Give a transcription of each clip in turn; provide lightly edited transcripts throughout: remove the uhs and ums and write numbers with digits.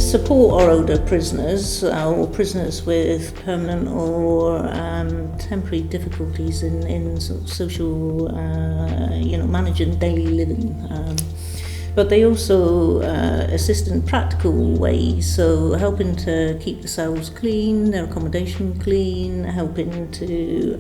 support our older prisoners or prisoners with permanent or temporary difficulties in sort of social, managing daily living. But they also assist in practical ways, so helping to keep the cells clean, their accommodation clean, helping to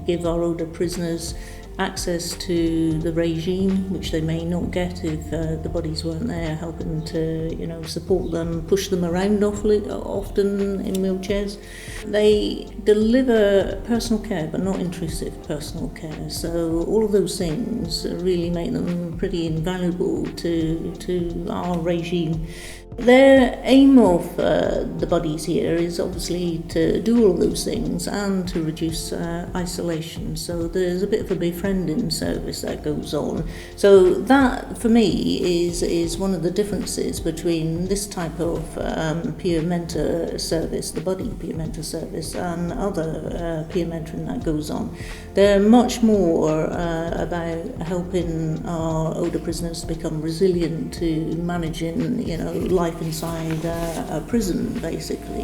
give our older prisoners access to the regime, which they may not get if the bodies weren't there, helping to support them, push them around often in wheelchairs. They deliver personal care, but not intrusive personal care. So all of those things really make them pretty invaluable to our regime. Their aim of the bodies here is obviously to do all those things and to reduce isolation. So there's a bit of a befriending service that goes on. So that, for me, is one of the differences between this type of peer mentor service, the body peer mentor service, and other peer mentoring that goes on. They're much more about helping our older prisoners to become resilient to managing, life inside a prison, basically.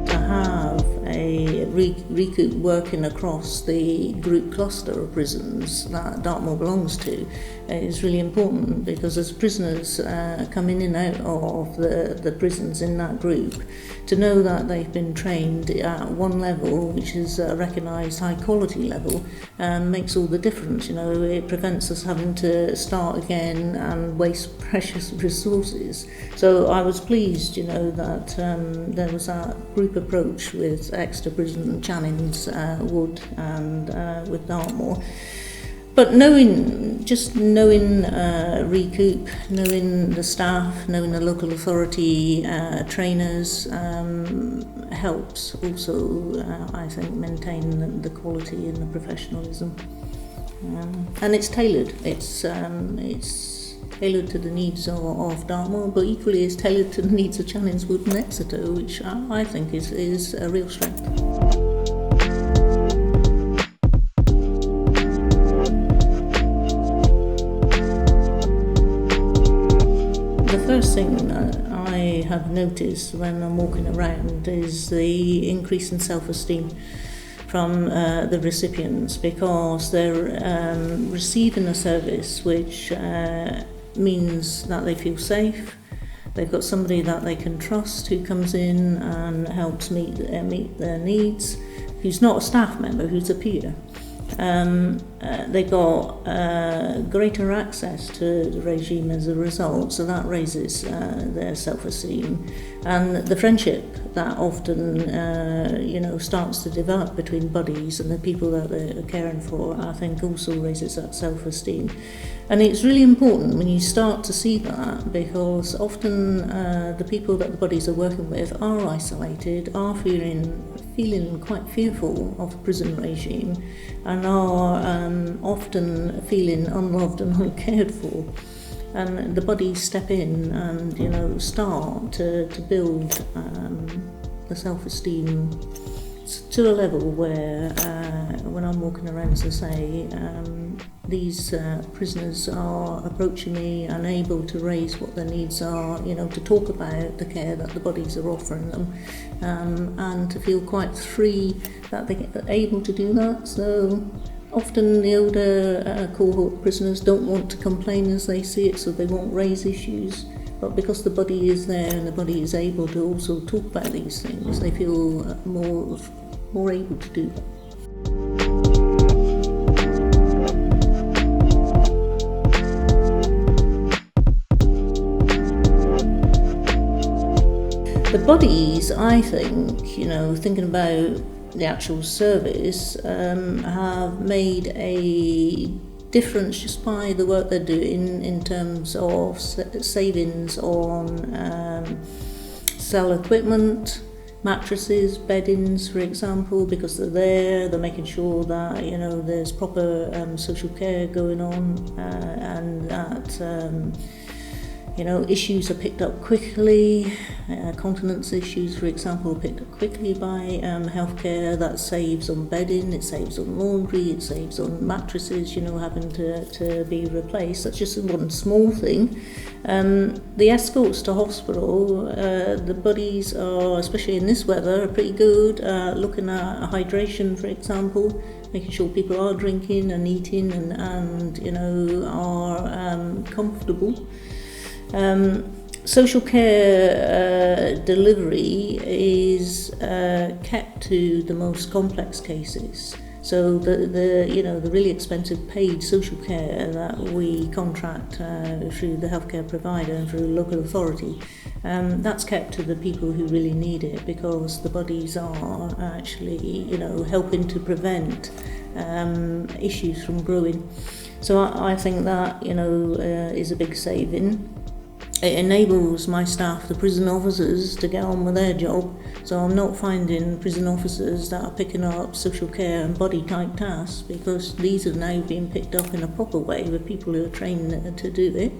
To have a RECOOP working across the group cluster of prisons that Dartmoor belongs to is really important, because as prisoners come in and out of the prisons in that group, to know that they've been trained at one level, which is a recognised high quality level, makes all the difference. It prevents us having to start again and waste precious resources. So I was pleased, that there was that group approach with Exeter Prison, Channings, Wood and with Dartmoor. But knowing RECOOP, knowing the staff, knowing the local authority trainers helps also, I think, maintain the quality and the professionalism. And it's tailored. It's tailored to the needs of Dartmoor, but equally it's tailored to the needs of Channings, Wood and Exeter, which I think is a real strength. The first thing I have noticed when I'm walking around is the increase in self-esteem from the recipients, because they're receiving a service which means that they feel safe. They've got somebody that they can trust who comes in and helps meet their needs, who's not a staff member, who's a peer. They got greater access to the regime as a result, so that raises their self-esteem, and the friendship that often starts to develop between buddies and the people that they're caring for, I think also raises that self-esteem. And it's really important when you start to see that, because often the people that the buddies are working with are isolated, are feeling quite fearful of the prison regime, and are often feeling unloved and uncared for. And the buddies step in and start to build the self-esteem to a level where when I'm walking around, as I say, these prisoners are approaching me and able to raise what their needs are, to talk about the care that the bodies are offering them, and to feel quite free that they're able to do that. So often the older cohort prisoners don't want to complain as they see it, so they won't raise issues. But because the body is there and the body is able to also talk about these things, they feel more able to do that. The bodies, I think, thinking about the actual service, have made a difference just by the work they're doing in terms of savings on cell equipment, mattresses, beddings, for example, because they're making sure that there's proper social care going on, and that Issues are picked up quickly. Continence issues, for example, are picked up quickly by healthcare. That saves on bedding, it saves on laundry, it saves on mattresses, having to be replaced. That's just one small thing. The escorts to hospital, the buddies are, especially in this weather, are pretty good. Looking at hydration, for example, making sure people are drinking and eating and are comfortable. Social care delivery is kept to the most complex cases. So the really expensive paid social care that we contract through the healthcare provider and through local authority, that's kept to the people who really need it, because the bodies are actually helping to prevent issues from growing. So I think that is a big saving. It enables my staff, the prison officers, to get on with their job. So I'm not finding prison officers that are picking up social care and body type tasks, because these are now being picked up in a proper way with people who are trained to do it.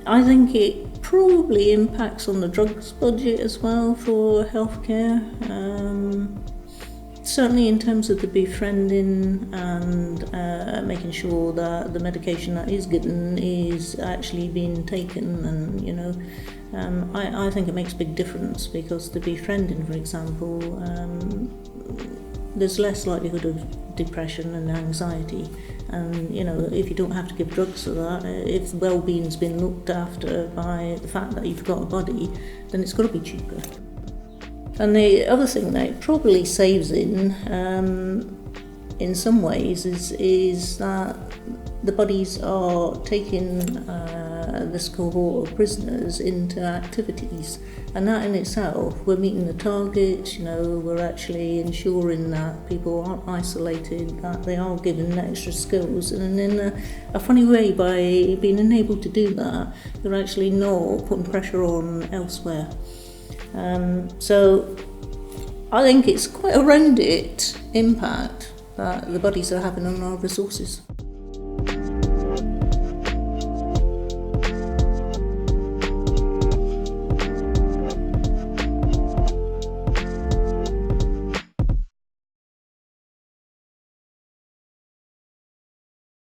I think it probably impacts on the drugs budget as well for healthcare. Certainly in terms of the befriending and making sure that the medication that is given is actually being taken, and I think it makes a big difference, because the befriending, for example, there's less likelihood of depression and anxiety, and if you don't have to give drugs for that, if well-being's been looked after by the fact that you've got a body, then it's got to be cheaper. And the other thing that it probably saves in some ways is that the bodies are taking this cohort of prisoners into activities, and that in itself, we're meeting the targets, we're actually ensuring that people aren't isolated, that they are given extra skills, and in a funny way, by being enabled to do that, they're actually not putting pressure on elsewhere. So I think it's quite a rounded impact that the bodies are having on our resources.